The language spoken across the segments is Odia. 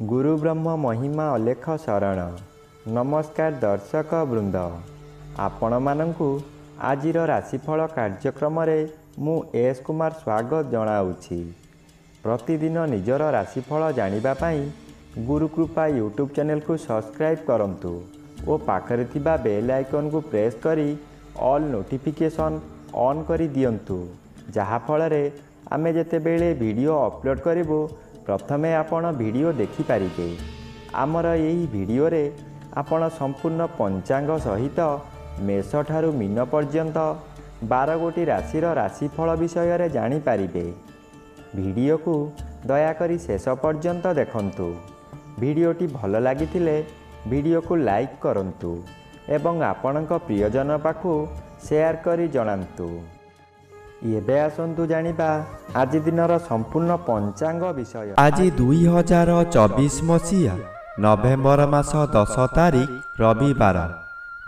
गुरु ब्रह्म महिमा अलेख शरण। नमस्कार दर्शक वृंद, आपण मानंकु आजिर राशिफल कार्यक्रम मु एस कुमार स्वागत जनाऊँगी। प्रतिदिन निजर राशिफल जानिबा पाई गुरुकृपा यूट्यूब चैनल को सब्सक्राइब करंतु और पाखरे थिबा बेल आइकन को प्रेस करी ऑल नोटिफिकेशन ऑन करी दियंतु, जहा फଳରେ आमे जेतेबेले वीडियो अपलोड करिवो प्रथमे आपण वीडियो देखि पारिबे। आमर यही वीडियो रे आपण संपूर्ण पंचांग सहित मेष ठारू मीन पर्यंत 12 गोटी राशिर राशिफल विषय रे जानि पारिबे। वीडियो को दया करी शेष पर्यंत देखंतु। वीडियोटी भल लागिथिले वीडियो को लाइक करंतु एवं आपणक प्रियजन पाखु शेयर करी जणांतु। एबे आसंतु जानिबा आज दिनर संपूर्ण पंचांग विषय। आज 2024 मसीहा नवेम्बर मास 10 तारिख रविवार,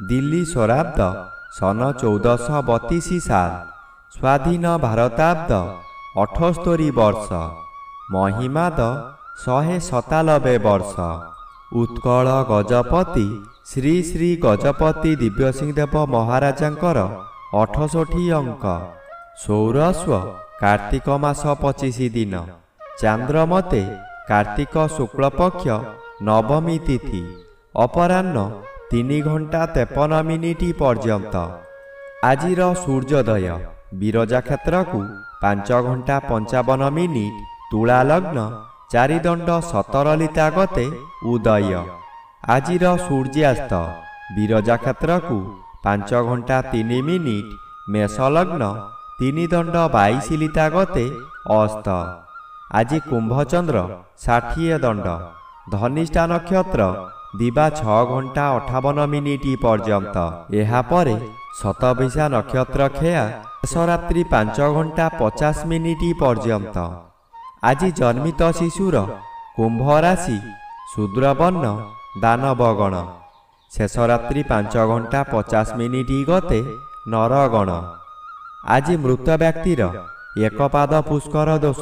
दिल्ली स्वराब्द सन 1432 साल, स्वाधीन भारताब्द 78 वर्ष, महिमाद 197 वर्ष। उत्कल गजपति श्री श्री गजपति दिव्यसिंहदेव महाराजांकर 68 अंक। सौरस्व कार्तिक मास 25 दिन, चांद्रमते कार्तिक शुक्ल पक्ष नवमी तिथि, अपराह्न 3 घंटा 53 मिनिट पर्यंत। आजिर सूर्योदय बिरजा क्षेत्र को 5 घंटा 55 मिनिट, तुला लग्न 4 दंड 17 लिता गते उदय। आजिर सूर्यास्त बिरजा क्षेत्र को 5 घंटा 3 मिनिट, मेष लग्न 3 दंड 22 लिता गते अस्त। आज कुंभचंद्र 60 दंड, धनिष्ठा नक्षत्र दिबा 6 घंटा 58 मिनिट पर्यंत। एहा परे शतभिषा नक्षत्र खेया रात्रि 5 घंटा 50 मिनिट पर्यंत। आज जन्मित शिशुर कुंभ राशि, शूद्रवर्ण, दानवगण। शेष रात्रि 5 घंटा 50 मिनिट गते नरगण। आज मृत व्यक्तिर एक पाद पुष्कर दोष।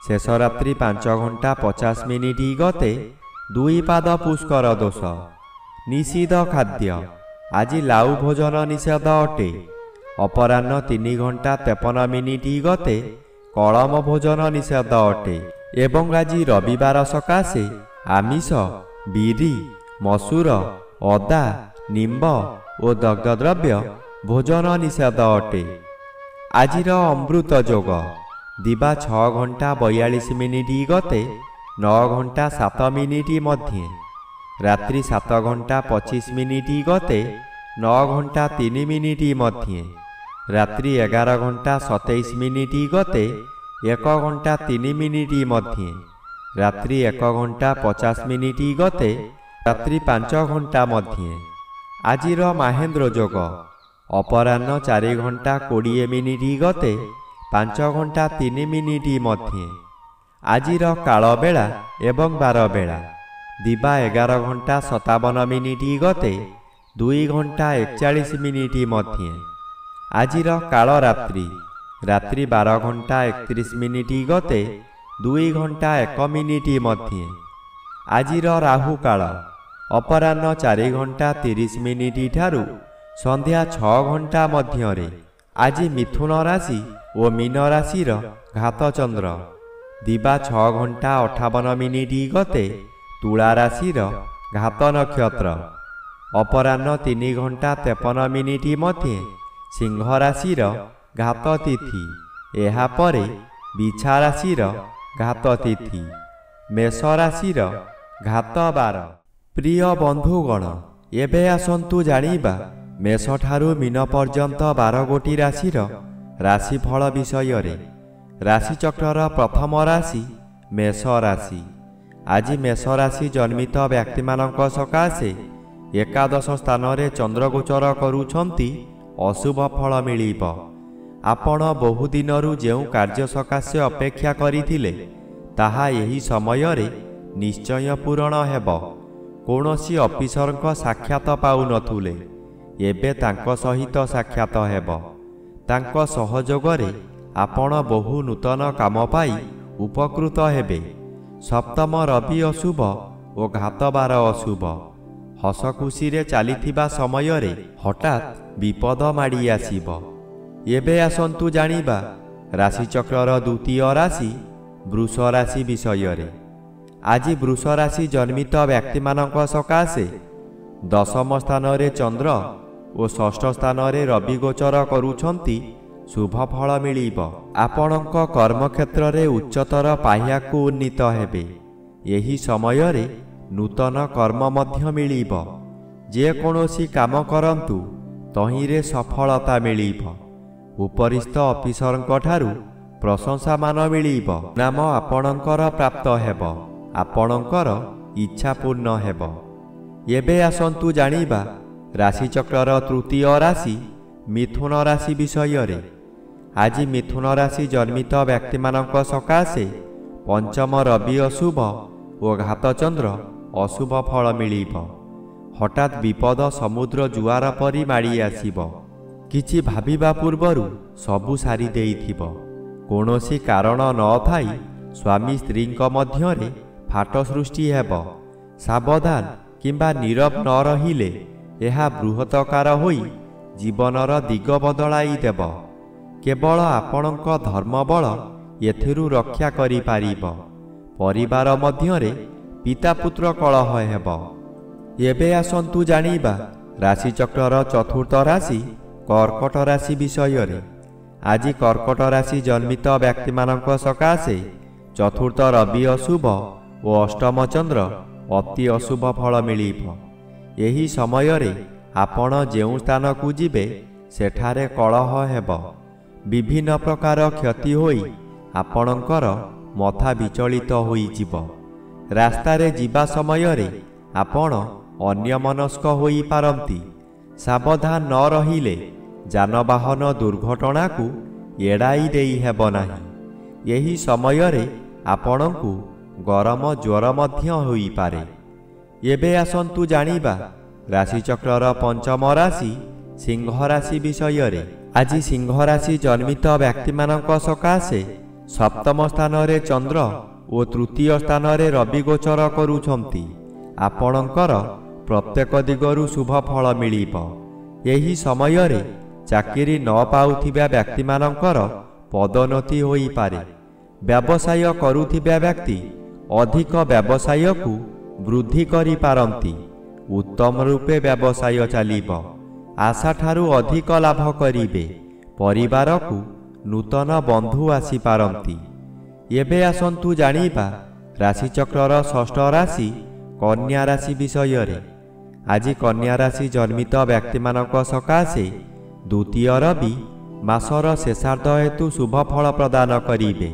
शेष रात्रि 5 घंटा 50 मिनिट गते 2 पाद पुष्कर दोष। निषिद्ध खाद्य आज लाउ भोजन निषेध अटे। अपराह्न 3 घंटा 53 मिनिट गते कलम भोजन निषेध अटे। एवं आज रविवार सकाशे आमिष, बिरी, मसूर, अदा, निम्ब और दग्धद्रव्य भोजन निषेध अटे। आजिर अमृत जोग दिबा 6 घंटा 42 मिनिट गते 9 घंटा 7 मिनिट मध्य। रात्रि 7 घंटा 25 मिनिट गते 9 घंटा 3 मिनिट मध्य। रात्रि 11 घंटा 27 मिनिट गते 1 घंटा 3 मिनिट मध्य। रात्रि 1 घंटा 50 मिनिट गते रात्रि 5 घंटा मध्य। आजिर महेंद्र जोग अपराह्न 4 घंटा 20 मिनिट गते 5 घंटा 3 मिनिट मध्य। आजिर काल बेला एवं बार बेला दिबा 11 घंटा 57 मिनिट गते 2 घंटा 41 मिनिट मध्य। आजिर काल रात्रि रात्रि 12 घंटा 31 मिनिट गते 2 घंटा 1 मिनिट मध्य। आजिर राहु काल अपराह्न 4 घंटा 30 मिनिट ठारू संध्या 6 घंटा मध्य। आज मिथुन राशि और मीन राशिर घात चंद्र दिबा 6 घंटा 58 मिनिट गते तुला राशिर घात नक्षत्र। अपराह्न 3 घंटा 53 मिनिट मध्य सिंह राशिर घात तिथि। एहा परे बिछा राशिर घात तिथि, मेष राशिर घात बार। प्रिय बंधुगण, एबे आसंतु जानिबा मेष ठारू मीन पर्यंत 12 गोटी राशिर राशिफल विषय रे। राशिचक्रर प्रथम राशि मेष राशि। आज मेष राशि जन्मित व्यक्ति मानक सकाशे एकादश स्थान रे चंद्र गोचर करूछंती अशुभ फल मिलिब। आपण बहु दिनरु जेउ कार्य सकाशे अपेक्षा करिथिले ताहा एही समय रे निश्चय पूरण हेब। कोनोसी ऑफिसरक साक्षात पाउ नथुले, एबे तांको सहित साक्षात हेब। तांको सहयोगरे आपण बहु नूतन काम पाई उपकृत हेबे। ସପ୍ତମ ରବି ଅଶୁଭ ଓ ଘାତବାର ଅଶୁଭ। ହସ ଖୁସିରେ ଚାଲିଥିବା ସମୟରେ ହଠାତ୍ ବିପଦ ମାଡ଼ି ଆସିବ। ଏବେ ଆସନ୍ତୁ ଜାଣିବା ରାଶିଚକ୍ରର ଦ୍ୱିତୀୟ ରାଶି ବୃଷ ରାଶି ବିଷୟରେ। ଆଜି ବୃଷ ରାଶି ଜନ୍ମିତ ବ୍ୟକ୍ତିମାନଙ୍କ ସକାଶେ ଦଶମ ସ୍ଥାନରେ ଚନ୍ଦ୍ର ଓ ଷଷ୍ଠ ସ୍ଥାନରେ ରବି ଗୋଚର କରୁଛନ୍ତି। ଶୁଭ ଫଳ ମିଳିବ। ଆପଣଙ୍କ କର୍ମକ୍ଷେତ୍ରରେ ଉଚ୍ଚତର ପାହ୍ୟାକୁ ଉନ୍ନୀତ ହେବେ। ଏହି ସମୟରେ ନୂତନ କର୍ମ ମଧ୍ୟ ମିଳିବ। ଯେକୌଣସି କାମ କରନ୍ତୁ ତହିଁରେ ସଫଳତା ମିଳିବ। ଉପରିସ୍ଥ ଅଫିସରଙ୍କ ଠାରୁ ପ୍ରଶଂସାମାନ ମିଳିବ। ନାମ ଆପଣଙ୍କର ପ୍ରାପ୍ତ ହେବ। ଆପଣଙ୍କର ଇଚ୍ଛା ପୂର୍ଣ୍ଣ ହେବ। ଏବେ ଆସନ୍ତୁ ଜାଣିବା ରାଶିଚକ୍ରର ତୃତୀୟ ରାଶି ମିଥୁନ ରାଶି ବିଷୟରେ। ଆଜି ମିଥୁନ ରାଶି ଜନ୍ମିତ ବ୍ୟକ୍ତିମାନଙ୍କ ସକାଶେ ପଞ୍ଚମ ରବି ଅଶୁଭ ଓ ଘାତଚନ୍ଦ୍ର ଅଶୁଭ ଫଳ ମିଳିବ। ହଠାତ୍ ବିପଦ ସମୁଦ୍ର ଜୁଆର ପରି ମାଡ଼ି ଆସିବ। କିଛି ଭାବିବା ପୂର୍ବରୁ ସବୁ ସାରି ଦେଇଥିବ। କୌଣସି କାରଣ ନଥାଇ ସ୍ୱାମୀ ସ୍ତ୍ରୀଙ୍କ ମଧ୍ୟରେ ଫାଟ ସୃଷ୍ଟି ହେବ। ସାବଧାନ କିମ୍ବା ନୀରବ ନ ରହିଲେ ଏହା ବୃହତକାର ହୋଇ ଜୀବନର ଦିଗ ବଦଳାଇ ଦେବ। କେବଳ ଆପଣଙ୍କ ଧର୍ମବଳ ଏଥିରୁ ରକ୍ଷା କରିପାରିବ। ପରିବାର ମଧ୍ୟରେ ପିତାପୁତ୍ର କଳହ ହେବ। ଏବେ ଆସନ୍ତୁ ଜାଣିବା ରାଶିଚକ୍ରର ଚତୁର୍ଥ ରାଶି କର୍କଟ ରାଶି ବିଷୟରେ। ଆଜି କର୍କଟ ରାଶି ଜନ୍ମିତ ବ୍ୟକ୍ତିମାନଙ୍କ ସକାଶେ ଚତୁର୍ଥ ରବି ଅଶୁଭ ଓ ଅଷ୍ଟମ ଚନ୍ଦ୍ର ଅତି ଅଶୁଭ ଫଳ ମିଳିବ। ଏହି ସମୟରେ ଆପଣ ଯେଉଁ ସ୍ଥାନକୁ ଯିବେ ସେଠାରେ କଳହ ହେବ। ବିଭିନ୍ନ ପ୍ରକାର କ୍ଷତି ହୋଇ ଆପଣଙ୍କର ମଥା ବିଚଳିତ ହୋଇଯିବ। ରାସ୍ତାରେ ଯିବା ସମୟରେ ଆପଣ ଅନ୍ୟମନସ୍କ ହୋଇପାରନ୍ତି। ସାବଧାନ ନ ରହିଲେ ଯାନବାହନ ଦୁର୍ଘଟଣାକୁ ଏଡ଼ାଇ ଦେଇ ହେବ ନାହିଁ। ଏହି ସମୟରେ ଆପଣଙ୍କୁ ଗରମ ଜ୍ୱର ମଧ୍ୟ ହୋଇପାରେ। ଏବେ ଆସନ୍ତୁ ଜାଣିବା ରାଶିଚକ୍ରର ପଞ୍ଚମ ରାଶି ସିଂହ ରାଶି ବିଷୟରେ। ଆଜି ସିଂହ ରାଶି ଜନ୍ମିତ ବ୍ୟକ୍ତିମାନଙ୍କ ସକାଶେ ସପ୍ତମ ସ୍ଥାନରେ ଚନ୍ଦ୍ର ଓ ତୃତୀୟ ସ୍ଥାନରେ ରବି ଗୋଚର କରୁଛନ୍ତି। ଆପଣଙ୍କର ପ୍ରତ୍ୟେକ ଦିଗରୁ ଶୁଭ ଫଳ ମିଳିବ। ଏହି ସମୟରେ ଚାକିରି ନ ପାଉଥିବା ବ୍ୟକ୍ତିମାନଙ୍କର ପଦୋନ୍ନତି ହୋଇପାରେ। ବ୍ୟବସାୟ କରୁଥିବା ବ୍ୟକ୍ତି ଅଧିକ ବ୍ୟବସାୟକୁ ବୃଦ୍ଧି କରିପାରନ୍ତି। ଉତ୍ତମ ରୂପେ ବ୍ୟବସାୟ ଚାଲିବ। ଆଶାଠାରୁ ଅଧିକ ଲାଭ କରିବେ। ପରିବାରକୁ ନୂତନ ବନ୍ଧୁ ଆସିପାରନ୍ତି। ଏବେ ଆସନ୍ତୁ ଜାଣିବା ରାଶିଚକ୍ରର ଷଷ୍ଠ ରାଶି କନ୍ୟା ରାଶି ବିଷୟରେ। ଆଜି କନ୍ୟା ରାଶି ଜନ୍ମିତ ବ୍ୟକ୍ତିମାନଙ୍କ ସକାଶେ ଦ୍ୱିତୀୟ ରବି ମାସର ଶେଷାର୍ଦ୍ଧ ହେତୁ ଶୁଭ ଫଳ ପ୍ରଦାନ କରିବେ।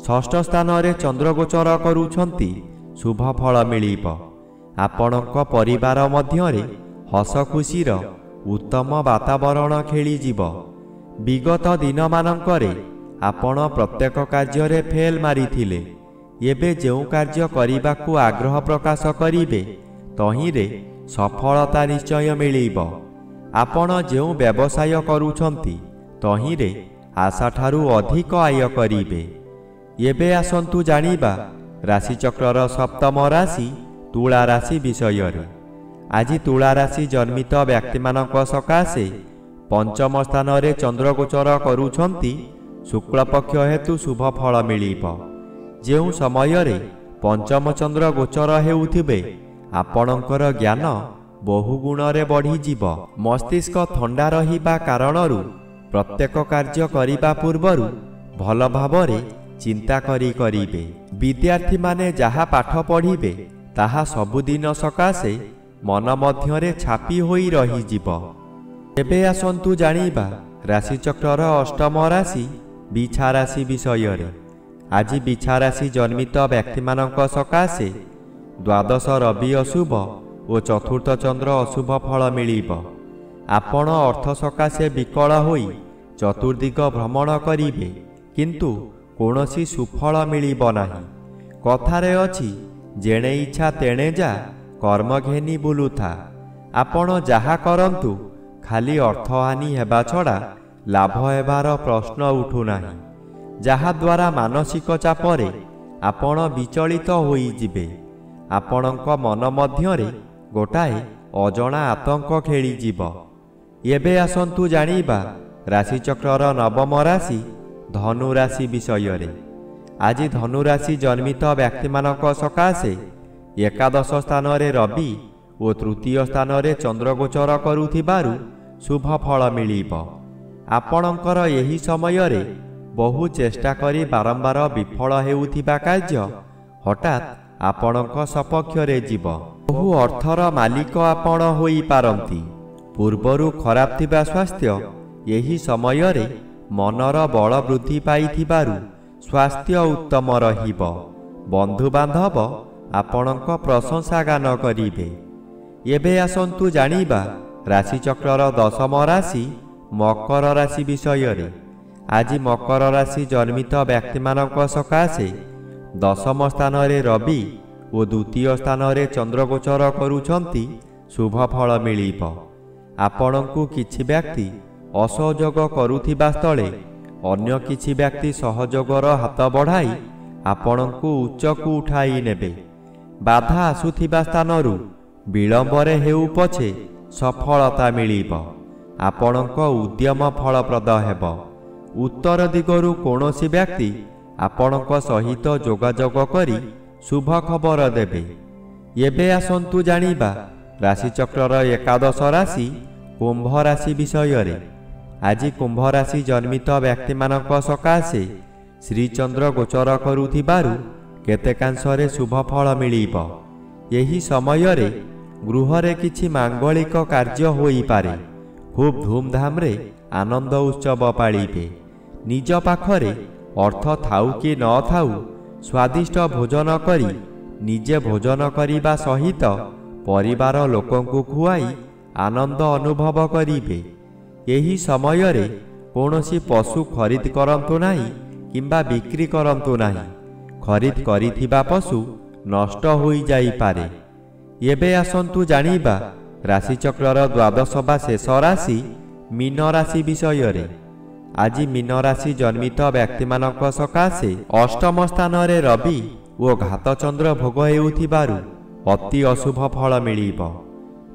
ଷଷ୍ଠ ସ୍ଥାନରେ ଚନ୍ଦ୍ରଗୋଚର କରୁଛନ୍ତି। ଶୁଭ ଫଳ ମିଳିବ। ଆପଣଙ୍କ ପରିବାର ମଧ୍ୟରେ ହସ ଖୁସିର ଉତ୍ତମ ବାତାବରଣ ଖେଳିଯିବ। ବିଗତ ଦିନମାନଙ୍କରେ ଆପଣ ପ୍ରତ୍ୟେକ କାର୍ଯ୍ୟରେ ଫେଲ୍ ମାରିଥିଲେ। ଏବେ ଯେଉଁ କାର୍ଯ୍ୟ କରିବାକୁ ଆଗ୍ରହ ପ୍ରକାଶ କରିବେ ତହିଁରେ ସଫଳତା ନିଶ୍ଚୟ ମିଳିବ। ଆପଣ ଯେଉଁ ବ୍ୟବସାୟ କରୁଛନ୍ତି ତହିଁରେ ଆଶାଠାରୁ ଅଧିକ ଆୟ କରିବେ। ଏବେ ଆସନ୍ତୁ ଜାଣିବା ରାଶିଚକ୍ରର ସପ୍ତମ ରାଶି ତୁଳା ରାଶି ବିଷୟରେ। ଆଜି ତୁଳା ରାଶି ଜନ୍ମିତ ବ୍ୟକ୍ତିମାନଙ୍କ ସକାଶେ ପଞ୍ଚମ ସ୍ଥାନରେ ଚନ୍ଦ୍ରଗୋଚର କରୁଛନ୍ତି। ଶୁକ୍ଳପକ୍ଷ ହେତୁ ଶୁଭ ଫଳ ମିଳିବ। ଯେଉଁ ସମୟରେ ପଞ୍ଚମ ଚନ୍ଦ୍ର ଗୋଚର ହେଉଥିବେ ଆପଣଙ୍କର ଜ୍ଞାନ ବହୁଗୁଣରେ ବଢ଼ିଯିବ। ମସ୍ତିଷ୍କ ଥଣ୍ଡା ରହିବା କାରଣରୁ ପ୍ରତ୍ୟେକ କାର୍ଯ୍ୟ କରିବା ପୂର୍ବରୁ ଭଲ ଭାବରେ ଚିନ୍ତା କରିବେ। ବିଦ୍ୟାର୍ଥୀମାନେ ଯାହା ପାଠ ପଢ଼ିବେ ତାହା ସବୁଦିନ ସକାଶେ ମନ ମଧ୍ୟରେ ଛାପି ହୋଇ ରହିଯିବ। ଏବେ ଆସନ୍ତୁ ଜାଣିବା ରାଶିଚକ୍ରର ଅଷ୍ଟମ ରାଶି ବିଛା ରାଶି ବିଷୟରେ। ଆଜି ବିଛା ରାଶି ଜନ୍ମିତ ବ୍ୟକ୍ତିମାନଙ୍କ ସକାଶେ ଦ୍ୱାଦଶ ରବି ଅଶୁଭ ଓ ଚତୁର୍ଥ ଚନ୍ଦ୍ର ଅଶୁଭ ଫଳ ମିଳିବ। ଆପଣ ଅର୍ଥ ସକାଶେ ବିକଳ ହୋଇ ଚତୁର୍ଦିଗ ଭ୍ରମଣ କରିବେ କିନ୍ତୁ କୌଣସି ସୁଫଳ ମିଳିବ ନାହିଁ। କଥାରେ ଅଛି ଯେଣେ ଇଚ୍ଛା ତେଣେ ଯା, କର୍ମ ଘେନି ବୁଲୁଥା। ଆପଣ ଯାହା କରନ୍ତୁ ଖାଲି ଅର୍ଥହାନି ହେବା ଛଡ଼ା ଲାଭ ହେବାର ପ୍ରଶ୍ନ ଉଠୁନାହିଁ। ଯାହାଦ୍ୱାରା ମାନସିକ ଚାପରେ ଆପଣ ବିଚଳିତ ହୋଇଯିବେ। ଆପଣଙ୍କ ମନ ମଧ୍ୟରେ ଗୋଟାଏ ଅଜଣା ଆତଙ୍କ ଖେଳିଯିବ। ଏବେ ଆସନ୍ତୁ ଜାଣିବା ରାଶିଚକ୍ରର ନବମ ରାଶି ଧନୁ ରାଶି ବିଷୟରେ। ଆଜି ଧନୁ ରାଶି ଜନ୍ମିତ ବ୍ୟକ୍ତିମାନଙ୍କ ସକାଶେ ଏକାଦଶ ସ୍ଥାନରେ ରବି ଓ ତୃତୀୟ ସ୍ଥାନରେ ଚନ୍ଦ୍ର ଗୋଚର କରୁଥିବାରୁ ଶୁଭ ଫଳ ମିଳିବ। ଆପଣଙ୍କର ଏହି ସମୟରେ ବହୁ ଚେଷ୍ଟା କରି ବାରମ୍ବାର ବିଫଳ ହେଉଥିବା କାର୍ଯ୍ୟ ହଠାତ୍ ଆପଣଙ୍କ ସପକ୍ଷରେ ଯିବ। ବହୁ ଅର୍ଥର ମାଲିକ ଆପଣ ହୋଇପାରନ୍ତି। ପୂର୍ବରୁ ଖରାପ ଥିବା ସ୍ୱାସ୍ଥ୍ୟ ଏହି ସମୟରେ ମନର ବଳ ବୃଦ୍ଧି ପାଇଥିବାରୁ ସ୍ୱାସ୍ଥ୍ୟ ଉତ୍ତମ ରହିବ। ବନ୍ଧୁବାନ୍ଧବ ଆପଣଙ୍କ ପ୍ରଶଂସା ଗାନ କରିବେ। ଏବେ ଆସନ୍ତୁ ଜାଣିବା ରାଶିଚକ୍ରର ଦଶମ ରାଶି ମକର ରାଶି ବିଷୟରେ। ଆଜି ମକର ରାଶି ଜନ୍ମିତ ବ୍ୟକ୍ତିମାନଙ୍କ ସକାଶେ ଦଶମ ସ୍ଥାନରେ ରବି ଓ ଦ୍ୱିତୀୟ ସ୍ଥାନରେ ଚନ୍ଦ୍ରଗୋଚର କରୁଛନ୍ତି ଶୁଭ ଫଳ ମିଳିବ। ଆପଣଙ୍କୁ କିଛି ବ୍ୟକ୍ତି ଅସହଯୋଗ କରୁଥିବା ସ୍ଥଳେ ଅନ୍ୟ କିଛି ବ୍ୟକ୍ତି ସହଯୋଗର ହାତ ବଢ଼ାଇ ଆପଣଙ୍କୁ ଉଚ୍ଚକୁ ଉଠାଇ ନେବେ। ବାଧା ଆସୁଥିବା ସ୍ଥାନରୁ ବିଳମ୍ବରେ ହେଉ ପଛେ ସଫଳତା ମିଳିବ। ଆପଣଙ୍କ ଉଦ୍ୟମ ଫଳପ୍ରଦ ହେବ। ଉତ୍ତର ଦିଗରୁ କୌଣସି ବ୍ୟକ୍ତି ଆପଣଙ୍କ ସହିତ ଯୋଗାଯୋଗ କରି ଶୁଭ ଖବର ଦେବେ। ଏବେ ଆସନ୍ତୁ ଜାଣିବା ରାଶିଚକ୍ରର ଏକାଦଶ ରାଶି କୁମ୍ଭ ରାଶି ବିଷୟରେ। ଆଜି କୁମ୍ଭ ରାଶି ଜନ୍ମିତ ବ୍ୟକ୍ତିମାନଙ୍କ ସକାଶେ ଶ୍ରୀଚନ୍ଦ୍ର ଗୋଚର କରୁଥିବାରୁ କେତେକାଂଶରେ ଶୁଭ ଫଳ ମିଳିବ। ଏହି ସମୟରେ ଗୃହରେ କିଛି ମାଙ୍ଗଳିକ କାର୍ଯ୍ୟ ହୋଇପାରେ। ଖୁବ୍ ଧୁମଧାମରେ ଆନନ୍ଦ ଉତ୍ସବ ପାଳିବେ। ନିଜ ପାଖରେ ଅର୍ଥ ଥାଉ କି ନ ଥାଉ ସ୍ୱାଦିଷ୍ଟ ଭୋଜନ କରି ନିଜେ ଭୋଜନ କରିବା ସହିତ ପରିବାର ଲୋକଙ୍କୁ ଖୁଆଇ ଆନନ୍ଦ ଅନୁଭବ କରିବେ। ଏହି ସମୟରେ କୌଣସି ପଶୁ ଖରିଦ କରନ୍ତୁ ନାହିଁ କିମ୍ବା ବିକ୍ରି କରନ୍ତୁ ନାହିଁ। ଖରିଦ କରିଥିବା ପଶୁ ନଷ୍ଟ ହୋଇଯାଇପାରେ। ଏବେ ଆସନ୍ତୁ ଜାଣିବା ରାଶିଚକ୍ରର ଦ୍ୱାଦଶ ବା ଶେଷ ରାଶି ମୀନ ରାଶି ବିଷୟରେ। ଆଜି ମୀନ ରାଶି ଜନ୍ମିତ ବ୍ୟକ୍ତିମାନଙ୍କ ସକାଶେ ଅଷ୍ଟମ ସ୍ଥାନରେ ରବି ଓ ଘାତଚନ୍ଦ୍ର ଭୋଗ ହେଉଥିବାରୁ ଅତି ଅଶୁଭ ଫଳ ମିଳିବ।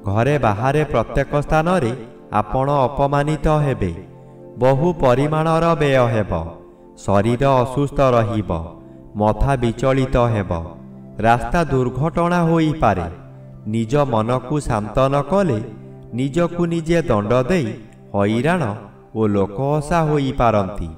ଘରେ ବାହାରେ ପ୍ରତ୍ୟେକ ସ୍ଥାନରେ ଆପଣ ଅପମାନିତ ହେବେ। ବହୁ ପରିମାଣର ବ୍ୟୟ ହେବ। ଶରୀର ଅସୁସ୍ଥ ରହିବ। ମଥା ବିଚଳିତ ହେବ। ରାସ୍ତା ଦୁର୍ଘଟଣା ହୋଇପାରେ। ନିଜ ମନକୁ ଶାନ୍ତ ନ କଲେ ନିଜକୁ ନିଜେ ଦଣ୍ଡ ଦେଇ ହଇରାଣ ଓ ଲୋକହସା ହୋଇପାରନ୍ତି।